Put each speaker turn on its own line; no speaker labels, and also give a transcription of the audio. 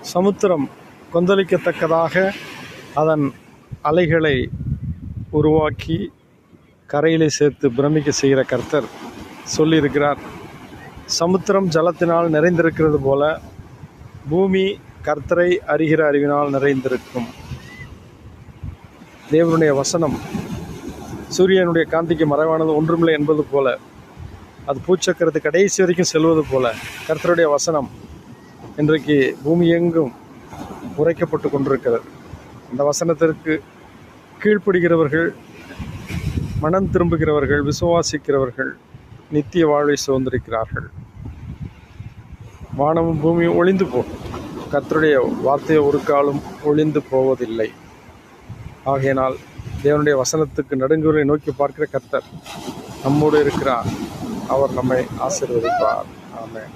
சமுத்திரம் கொந்தளிக்கத்தக்கதாக அதன் அலைகளை உருவாக்கி கரையிலே சேர்த்து பிரமிக்க செய்கிற கர்த்தர் சொல்லியிருக்கிறார். சமுத்திரம் ஜலத்தினால் நிறைந்திருக்கிறது போல பூமி கர்த்தரை அறிகிற அறிவினால் நிறைந்திருக்கும். தேவனுடைய வசனம் சூரியனுடைய காந்திக்கு மறைவானது ஒன்றுமில்லை என்பது போல, அது பூச்சக்கரத்து கடைசி வரைக்கும் செல்வது போல கர்த்தருடைய வசனம் இன்றைக்கு பூமி எங்கும் உரைக்கப்பட்டு கொண்டிருக்கிறது. அந்த வசனத்திற்கு கீழ்ப்படுகிறவர்கள், மனம் திரும்புகிறவர்கள், விசுவாசிக்கிறவர்கள் நித்திய வாழ்வை சுதந்திரிக்கிறார்கள். வானமும் பூமியும் ஒளிந்து போகும், கர்த்தருடைய வார்த்தையை ஒரு காலம் ஒளிந்து போவதில்லை. ஆகையினால் தேவனுடைய வசனத்துக்கு நடுங்குவதை நோக்கி பார்க்கிற கர்த்தர் நம்மோடு இருக்கிறார். அவர் நம்மை ஆசீர்வதிப்பார். ஆமென்.